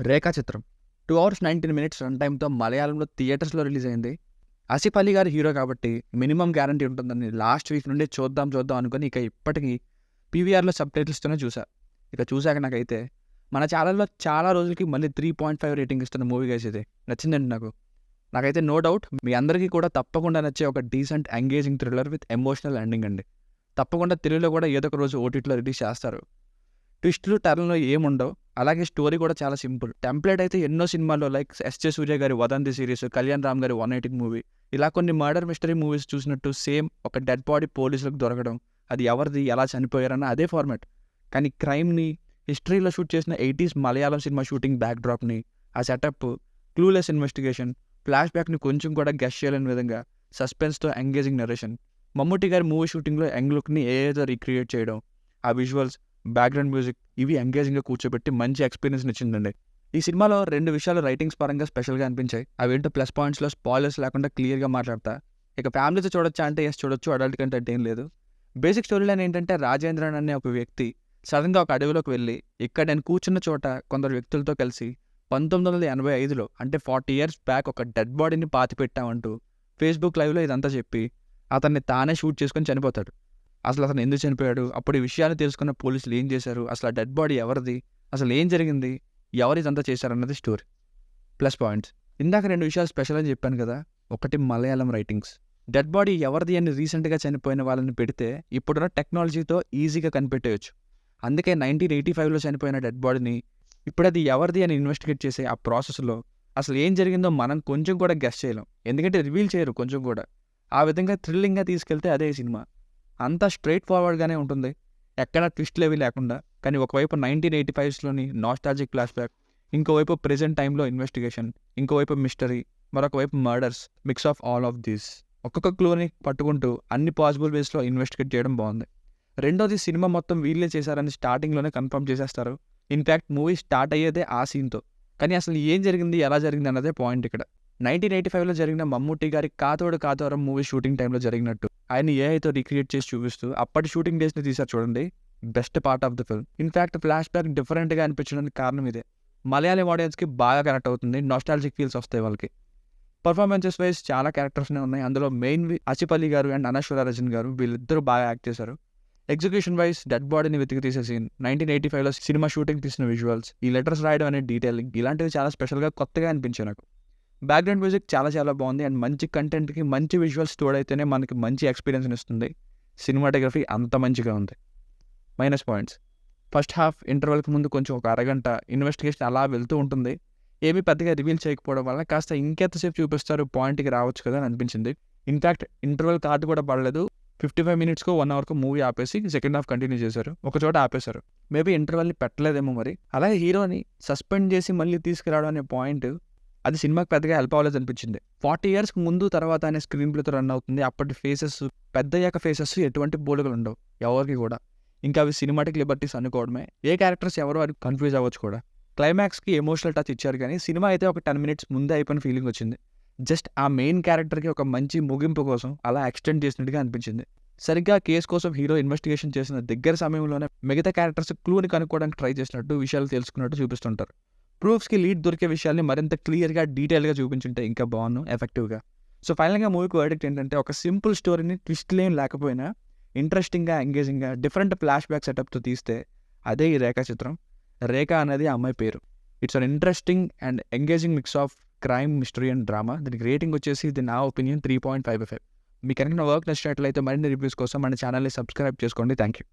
రేఖా చిత్రం 2 hours 19 minutes run టైమ్తో మలయాళంలో థియేటర్స్లో రిలీజ్ అయింది. ఆసిఫ్ అలీ గారు హీరో కాబట్టి మినిమం గ్యారంటీ ఉంటుందని లాస్ట్ వీక్ నుండి చూద్దాం అనుకుని ఇక ఇప్పటికీ పీవీఆర్లో సబ్ టైటిల్స్తోనే చూసా. ఇక చూశాక నాకైతే మన ఛానల్లో చాలా రోజులకి మళ్ళీ 3.5 రేటింగ్ ఇస్తున్న మూవీ గైస్ ఇది. నచ్చిందండి నాకైతే నో డౌట్ మీ అందరికీ కూడా తప్పకుండా నచ్చే ఒక decent engaging thriller with emotional ending అండి. తప్పకుండా తెలుగులో కూడా ఏదో ఒక రోజు ఓటీటీలో రిలీజ్ చేస్తారు. ట్విస్టులు టర్న్లో ఏముండవు, అలాగే స్టోరీ కూడా చాలా సింపుల్. టెంప్లెట్ అయితే ఎన్నో సినిమాల్లో లైక్ ఎస్జే సూర్య గారి వదంతి సిరీస్, కళ్యాణ్ రామ్ గారి 180 మూవీ, ఇలా కొన్ని మర్డర్ మిస్టరీ మూవీస్ చూసినట్టు సేమ్ ఒక డెడ్ బాడీ పోలీసులకు దొరకడం, అది ఎవరిది, ఎలా చనిపోయారన్న అదే ఫార్మాట్. కానీ క్రైమ్ని హిస్టరీలో షూట్ చేసిన 80s మలయాళం సినిమా షూటింగ్ బ్యాక్డ్రాప్ని, ఆ సెటప్, క్లూలెస్ ఇన్వెస్టిగేషన్, ఫ్లాష్ బ్యాక్ని కొంచెం కూడా గెస్ చేయలేని విధంగా సస్పెన్స్తో ఎంగేజింగ్ నరేషన్, మమ్ముట్టి గారి మూవీ షూటింగ్లో యంగ్ లుక్ని ఏదో రీక్రియేట్ చేయడం, ఆ విజువల్స్, బ్యాక్గ్రౌండ్ మ్యూజిక్ ఇవి ఎంగేజింగ్గా కూర్చోబెట్టి మంచి ఎక్స్పీరియన్స్ ఇచ్చిందండి. ఈ సినిమాలో 2 విషయాలు రైటింగ్స్ పరంగా స్పెషల్గా అనిపించాయి. అవేంటో ప్లస్ పాయింట్స్లో స్పాయిలర్స్ లేకుండా క్లియర్గా మాట్లాడతా. ఇక ఫ్యామిలీతో చూడొచ్చా అంటే ఎస్ చూడొచ్చు, అడల్ట్ కంటే అంటే ఏం లేదు. బేసిక్ స్టోరీ లైన్ ఏంటంటే రాజేంద్రన్ అనే ఒక వ్యక్తి సడన్గా ఒక అడవిలోకి వెళ్ళి ఇక్కడ నేను కూర్చున్న చోట కొందరు వ్యక్తులతో కలిసి 1985లో అంటే 40 years బ్యాక్ ఒక డెడ్ బాడీని పాతిపెట్టామంటూ ఫేస్బుక్ లైవ్లో ఇదంతా చెప్పి అతన్ని తానే షూట్ చేసుకొని చనిపోతాడు. అసలు అతను ఎందుకు చనిపోయాడు, అప్పుడు ఈ విషయాన్ని తెలుసుకున్న పోలీసులు ఏం చేశారు, అసలు ఆ డెడ్ బాడీ ఎవరిది, అసలు ఏం జరిగింది, ఎవరు ఇదంతా చేశారన్నది స్టోరీ. ప్లస్ పాయింట్స్ ఇందాక 2 విషయాలు స్పెషల్ అని చెప్పాను కదా. ఒకటి మలయాళం రైటింగ్స్. డెడ్ బాడీ ఎవరిది అని రీసెంట్గా చనిపోయిన వాళ్ళని పెడితే ఇప్పుడున్న టెక్నాలజీతో ఈజీగా కనిపెట్టేయచ్చు. అందుకే 1985లో చనిపోయిన డెడ్ బాడీని ఇప్పుడు అది ఎవరిది అని ఇన్వెస్టిగేట్ చేసే ఆ ప్రాసెస్లో అసలు ఏం జరిగిందో మనం కొంచెం కూడా గెస్ చేయలేం, ఎందుకంటే రివీల్ చేయరు కొంచెం కూడా. ఆ విధంగా థ్రిల్లింగ్గా తీసుకెళ్తే అదే సినిమా. అంతా స్ట్రైట్ ఫార్వర్డ్గానే ఉంటుంది, ఎక్కడ ట్విస్ట్లు ఏవి లేకుండా. కానీ ఒకవైపు 1985స్లోని నాస్టాలజిక్ ఫ్లాష్ బ్యాక్, ఇంకోవైపు ప్రెజెంట్ టైంలో ఇన్వెస్టిగేషన్, ఇంకోవైపు మిస్టరీ, మరొక వైపు murders, mix of all of these. ఒక్కొక్క క్లూని పట్టుకుంటూ అన్ని పాసిబుల్ వేస్లో ఇన్వెస్టిగేట్ చేయడం బాగుంది. రెండోది, సినిమా మొత్తం వీళ్ళే చేశారని స్టార్టింగ్లోనే కన్ఫర్మ్ చేసేస్తారు. ఇన్ఫ్యాక్ట్ మూవీ స్టార్ట్ అయ్యేదే ఆ సీన్తో. కానీ అసలు ఏం జరిగింది, ఎలా జరిగింది అన్నదే పాయింట్ ఇక్కడ. 1985లో జరిగిన మమ్ముట్టి గారి కాతోడు కాతోరం మూవీ షూటింగ్ టైంలో జరిగినట్టు ఆయన ఏఐతో రీక్రియేట్ చేసి చూపిస్తూ అప్పటి షూటింగ్ డేస్ని తీసారు చూడండి. Best part of the film. In fact flash back డిఫరెంట్గా అనిపించడానికి కారణం ఇదే. మలయాళం ఆడియన్స్కి బాగా కనెక్ట్ అవుతుంది, నాస్టాలజిక్ ఫీల్స్ వస్తాయి వాళ్ళకి. పర్ఫార్మెన్సెస్ వైజ్ చాలా క్యారెక్టర్స్నే ఉన్నాయి. అందులో మెయిన్వి ఆసిఫ్ అలీ గారు అండ్ అనశ్వర రజన్ గారు, వీళ్ళిద్దరూ బాగా యాక్ట్ చేశారు. ఎగ్జిక్యూషన్ వైజ్ డెడ్ బాడీని వెతికి తీసే సీన్, 1985లో సినిమా షూటింగ్ తీసిన విజువల్స్, ఈ లెటర్స్ రాయడం అనే డీటెయిలింగ్, ఇలాంటివి చాలా స్పెషల్గా కొత్తగా అనిపించాయి నాకు. బ్యాక్గ్రౌండ్ మ్యూజిక్ చాలా బాగుంది అండ్ మంచి కంటెంట్కి మంచి విజువల్స్ తోడైతేనే మనకి మంచి ఎక్స్పీరియన్స్ని ఇస్తుంది. సినిమాటోగ్రఫీ అంత మంచిగా ఉంది. మైనస్ పాయింట్స్, ఫస్ట్ హాఫ్ ఇంటర్వెల్కి ముందు కొంచెం ఒక అరగంట ఇన్వెస్టిగేషన్ అలా వెళ్తూ ఉంటుంది. ఏమీ పెద్దగా రివీల్ చేయకపోవడం వల్ల కాస్త ఇంకెంతసేపు చూపిస్తారు, పాయింట్కి రావచ్చు కదా అని అనిపించింది. ఇన్ఫ్యాక్ట్ ఇంటర్వెల్ కార్డు కూడా పడలేదు. 55 minutesకో 1 hourకో మూవీ ఆపేసి సెకండ్ హాఫ్ కంటిన్యూ చేశారు, ఒక చోట ఆపేశారు. మేబీ ఇంటర్వెల్ని పెట్టలేదేమో మరి. అలాగే హీరోని సస్పెండ్ చేసి మళ్ళీ తీసుకురావడం అనే పాయింట్, అది సినిమాకి పెద్దగా హెల్ప్ అవ్వలేదు అనిపించింది. 40 years ముందు తర్వాత అనే స్క్రీన్ ప్లేతో రన్ అవుతుంది. అప్పటి ఫేసెస్, పెద్దయ్యాక ఫేసెస్ ఎటువంటి పోలికలు ఉండవు ఎవరికి కూడా. ఇంకా అవి సినిమాటిక్ లిబర్టీస్ అనుకోవడమే. ఏ క్యారెక్టర్స్ ఎవరు అని కన్ఫ్యూజ్ అవ్వచ్చు కూడా. క్లైమాక్స్కి ఎమోషనల్ టచ్ ఇచ్చారు కానీ సినిమా అయితే ఒక 10 minutes ముందే అయిపోయిన ఫీలింగ్ వచ్చింది. జస్ట్ ఆ మెయిన్ క్యారెక్టర్కి ఒక మంచి ముగింపు కోసం అలా ఎక్స్టెండ్ చేసినట్టుగా అనిపించింది. సరిగ్గా కేసు కోసం హీరో ఇన్వెస్టిగేషన్ చేసిన దగ్గర సమయంలోనే మిగతా క్యారెక్టర్స్ క్లూని కనుక్కోవడానికి ట్రై చేసినట్టు, విషయాలు తెలుసుకున్నట్టు చూపిస్తుంటారు. ప్రూఫ్స్కి లీడ్ దొరికే విషయాల్ని మరింత క్లియర్గా, డీటెయిల్గా చూపించుంటే ఇంకా బాగున్నాను, ఎఫెక్టివ్గా. సో ఫైనల్గా మూవీకి వర్డిక్ట్ ఏంటంటే, ఒక సింపుల్ స్టోరీని ట్విస్ట్ లేని లేకపోయినా ఇంట్రెస్టింగ్గా, ఎంగేజింగ్గా, డిఫరెంట్ ఫ్లాష్ బ్యాక్ సెటప్తో తీస్తే అదే ఈ రేఖా చిత్రం. రేఖ అనేది ఆ అమ్మాయి పేరు. It's an interesting and engaging mix of crime, mystery and drama. దీనికి రేటింగ్ వచ్చేసి, ఇది నా ఒపీనియన్, 3.55. మీకు కనుక వర్క్ నచ్చినట్లయితే మరిన్ని రివ్యూస్ కోసం మన ఛానల్ని సబ్స్క్రైబ్ చేసుకోండి. Thank you.